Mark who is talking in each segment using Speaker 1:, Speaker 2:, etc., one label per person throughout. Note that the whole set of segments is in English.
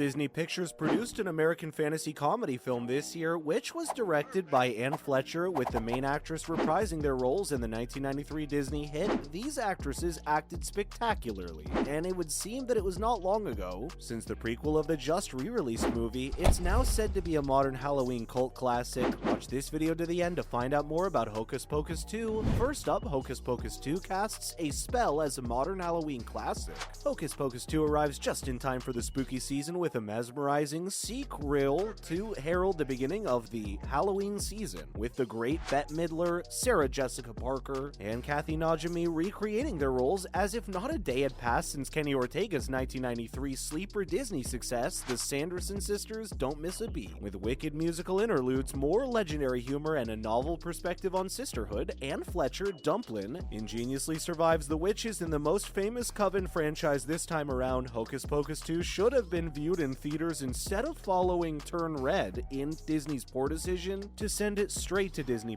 Speaker 1: Disney Pictures produced an American fantasy comedy film this year, which was directed by Anne Fletcher, with the main actress reprising their roles in the 1993 Disney hit. These actresses acted spectacularly, and it would seem that it was not long ago, since the prequel of the just re-released movie. It's now said to be a modern Halloween cult classic. Watch this video to the end to find out more about Hocus Pocus 2. First up, Hocus Pocus 2 casts a spell as a modern Halloween classic. Hocus Pocus 2 arrives just in time for the spooky season with a mesmerizing sequel to herald the beginning of the Halloween season, with the great Bette Midler, Sarah Jessica Parker, and Kathy Najimy recreating their roles as if not a day had passed since Kenny Ortega's 1993 sleeper Disney success, The Sanderson sisters don't miss a beat. With wicked musical interludes, more legendary humor, and a novel perspective on sisterhood, Anne Fletcher, Dumplin, ingeniously survives the witches in the most famous coven franchise this time around. Hocus Pocus 2 should have been viewed in theaters instead of following Turn Red in Disney's poor decision to send it straight to Disney+.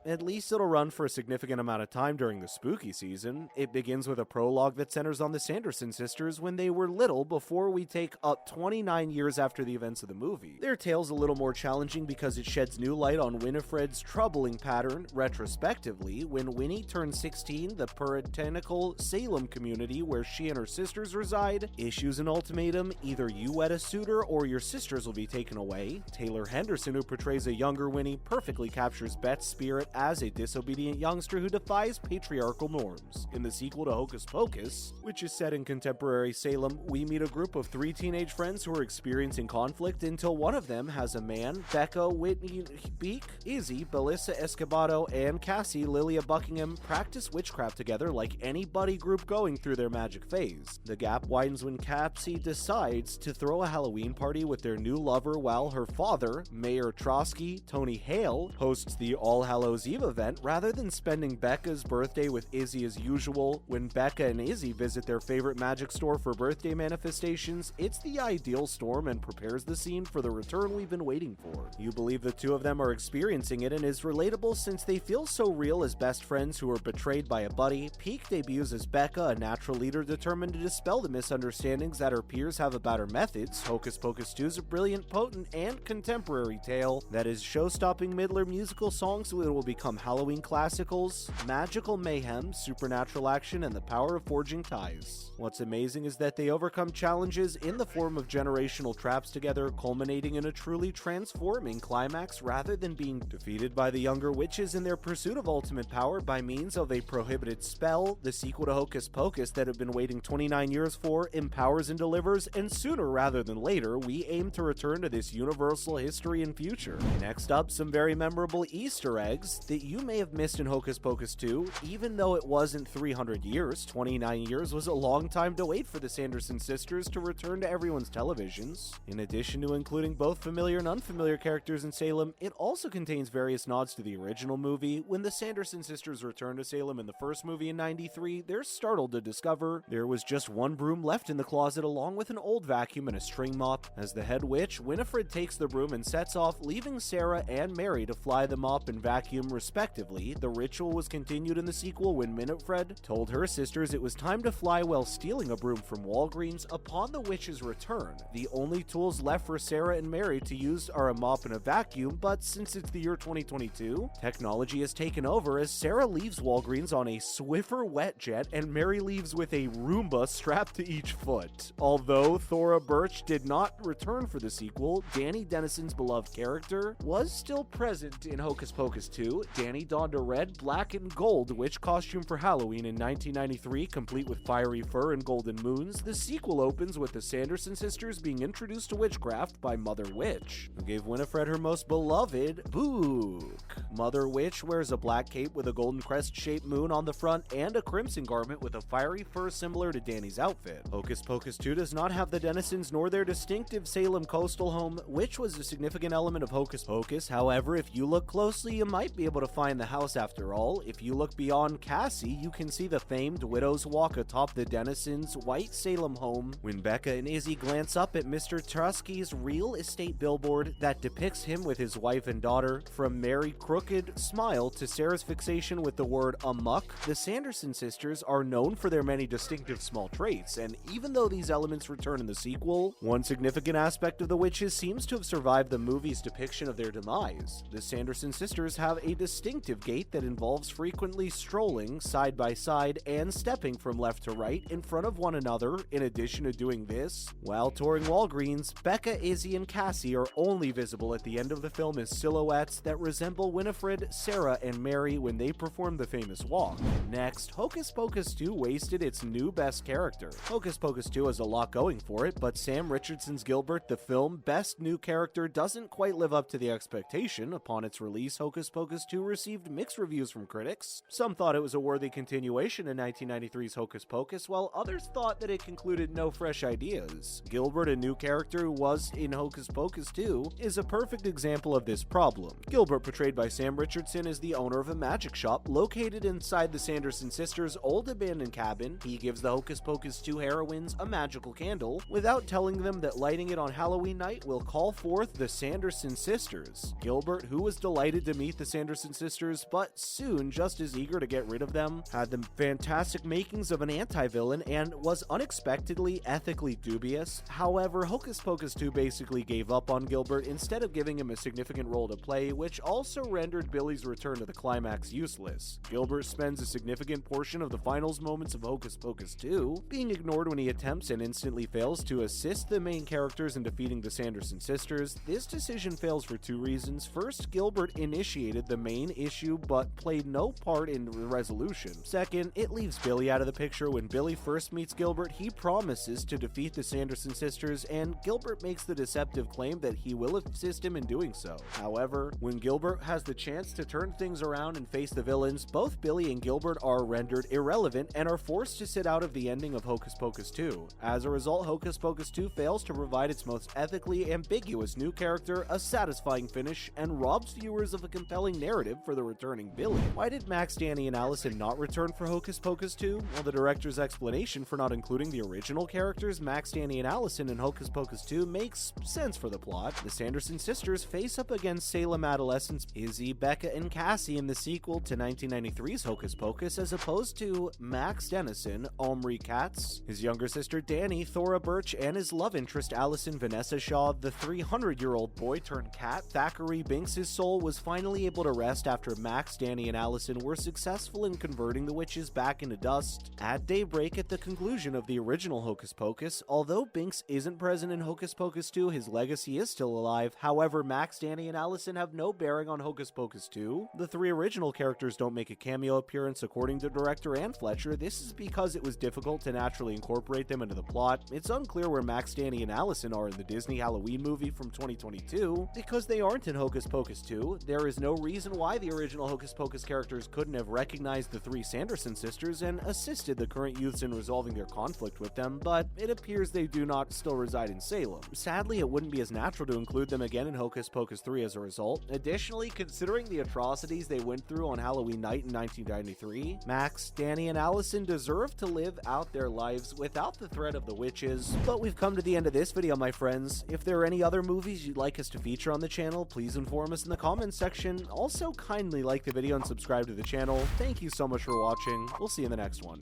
Speaker 1: At least it'll run for a significant amount of time during the spooky season. It begins with a prologue that centers on the Sanderson sisters when they were little, before we take up 29 years after the events of the movie. Their tale's a little more challenging because it sheds new light on Winifred's troubling pattern retrospectively. When Winnie turned 16, the puritanical Salem community where she and her sisters reside issues an ultimatum: either you wed a suitor or your sisters will be taken away. Taylor Henderson, who portrays a younger Winnie, perfectly captures Bette's spirit as a disobedient youngster who defies patriarchal norms. In the sequel to Hocus Pocus, which is set in contemporary Salem, we meet a group of 3 teenage friends who are experiencing conflict until one of them has a man. Becca, Whitney Peak, Izzy, Belissa Escobedo, and Cassie, Lilia Buckingham, practice witchcraft together like any buddy group going through their magic phase. The gap widens when Cassie decides to throw a Halloween party with their new lover, while her father, Mayor Traske, Tony Hale, hosts the All Hallows Eve event rather than spending Becca's birthday with Izzy as usual. When Becca and Izzy visit their favorite magic store for birthday manifestations, it's the ideal storm and prepares the scene for the return we've been waiting for. You believe the two of them are experiencing it, and is relatable since they feel so real as best friends who are betrayed by a buddy. Peak debuts as Becca, a natural leader determined to dispel the misunderstandings that her peers have about her methods. Hocus Pocus 2 is a brilliant, potent, and contemporary tale that is show-stopping Midler musical songs that will become Halloween classicals, magical mayhem, supernatural action, and the power of forging ties. What's amazing is that they overcome challenges in the form of generational traps together, culminating in a truly transforming climax rather than being defeated by the younger witches in their pursuit of ultimate power by means of a prohibited spell. The sequel to Hocus Pocus that have been waiting 29 years for empowers and delivers, and sooner rather than later, we aim to return to this universal history and future. Next up, some very memorable Easter eggs that you may have missed in Hocus Pocus 2. Even though it wasn't 300 years, 29 years was a long time to wait for the Sanderson sisters to return to everyone's televisions. In addition to including both familiar and unfamiliar characters in Salem, it also contains various nods to the original movie. When the Sanderson sisters return to Salem in the first movie in '93, they're startled to discover there was just one broom left in the closet, along with an old vacuum and a string mop. As the head witch, Winifred takes the broom and sets off, leaving Sarah and Mary to fly the mop and vacuum respectively. The ritual was continued in the sequel when Winifred told her sisters it was time to fly while stealing a broom from Walgreens. Upon the witch's return, the only tools left for Sarah and Mary to use are a mop and a vacuum, but since it's the year 2022, technology has taken over as Sarah leaves Walgreens on a Swiffer wet jet and Mary leaves with a Roomba strapped to each foot. Although Thora Birch did not return for the sequel, Danny Denison's beloved character was still present in Hocus Pocus 2. Danny donned a red, black, and gold witch costume for Halloween in 1993, complete with fiery fur and golden moons. The sequel opens with the Sanderson sisters being introduced to witchcraft by Mother Witch, who gave Winifred her most beloved book. Mother Witch wears a black cape with a golden crest-shaped moon on the front and a crimson garment with a fiery fur similar to Danny's outfit. Hocus Pocus 2 does not have the Denisons nor their distinctive Salem coastal home, which was a significant element of Hocus Pocus. However, if you look closely, you might be able to find the house after all. If you look beyond Cassie, you can see the famed Widow's Walk atop the Denisons' white Salem home. When Becca and Izzy glance up at Mr. Traske's real estate billboard that depicts him with his wife and daughter, from Mary Crook crooked smile to Sarah's fixation with the word amuck, the Sanderson sisters are known for their many distinctive small traits, and even though these elements return in the sequel, one significant aspect of the witches seems to have survived the movie's depiction of their demise. The Sanderson sisters have a distinctive gait that involves frequently strolling side by side and stepping from left to right in front of one another. In addition to doing this, while touring Walgreens, Becca, Izzy, and Cassie are only visible at the end of the film as silhouettes that resemble Winifred, Sarah, and Mary when they perform the famous walk. Next, Hocus Pocus 2 wasted its new best character. Hocus Pocus 2 has a lot going for it, but Sam Richardson's Gilbert, the film best new character, doesn't quite live up to the expectation. Upon its release, Hocus Pocus 2 received mixed reviews from critics. Some thought it was a worthy continuation in 1993's Hocus Pocus, while others thought that it concluded no fresh ideas. Gilbert, a new character who was in Hocus Pocus 2, is a perfect example of this problem. Gilbert, portrayed by Sam Richardson, is the owner of a magic shop located inside the Sanderson sisters' old abandoned cabin. He gives the Hocus Pocus 2 heroines a magical candle without telling them that lighting it on Halloween night will call forth the Sanderson sisters. Gilbert, who was delighted to meet the Sanderson sisters, but soon just as eager to get rid of them, had the fantastic makings of an anti-villain and was unexpectedly ethically dubious. However, Hocus Pocus 2 basically gave up on Gilbert instead of giving him a significant role to play, which also rendered Billy's return to the climax useless. Gilbert spends a significant portion of the finals moments of Hocus Pocus 2 being ignored when he attempts and instantly fails to assist the main characters in defeating the Sanderson sisters. This decision fails for two reasons. First, Gilbert initiated the main issue but played no part in the resolution. Second, it leaves Billy out of the picture. When Billy first meets Gilbert, he promises to defeat the Sanderson sisters, and Gilbert makes the deceptive claim that he will assist him in doing so. However, when Gilbert has the chance to turn things around and face the villains, both Billy and Gilbert are rendered irrelevant and are forced to sit out of the ending of Hocus Pocus 2. As a result, Hocus Pocus 2 fails to provide its most ethically ambiguous new character a satisfying finish and robs viewers of a compelling narrative for the returning Billy. Why did Max, Danny, and Allison not return for Hocus Pocus 2? Well, the director's explanation for not including the original characters, Max, Danny, and Allison, in Hocus Pocus 2 makes sense for the plot. The Sanderson sisters face up against Salem adolescents Izzy, Becca, and Cassie in the sequel to 1993's Hocus Pocus, as opposed to Max Dennison, Omri Katz, his younger sister Danny, Thora Birch, and his love interest Allison Vanessa Shaw, the 300-year-old boy turned cat. Thackeray Binks' soul was finally able to rest after Max, Danny, and Allison were successful in converting the witches back into dust. At daybreak, at the conclusion of the original Hocus Pocus, although Binks isn't present in Hocus Pocus 2, his legacy is still alive. However, Max, Danny, and Allison have no bearing on Hocus Pocus 2. The three original characters don't make a cameo appearance according to director Anne Fletcher. This is because it was difficult to naturally incorporate them into the plot. It's unclear where Max, Danny, and Allison are in the Disney Halloween movie from 2022. Because they aren't in Hocus Pocus 2, there is no reason why the original Hocus Pocus characters couldn't have recognized the three Sanderson sisters and assisted the current youths in resolving their conflict with them, but it appears they do not still reside in Salem. Sadly, it wouldn't be as natural to include them again in Hocus Pocus 3 as a result. Additionally, considering the atrocities they went through on Halloween night in 1993, Max, Danny, and Allison deserve to live out their lives without the threat of the witches. But we've come to the end of this video, my friends. If there are any other movies you'd like us to feature on the channel, please inform us in the comments section. Also, kindly like the video and subscribe to the channel. Thank you so much for watching. We'll see you in the next one.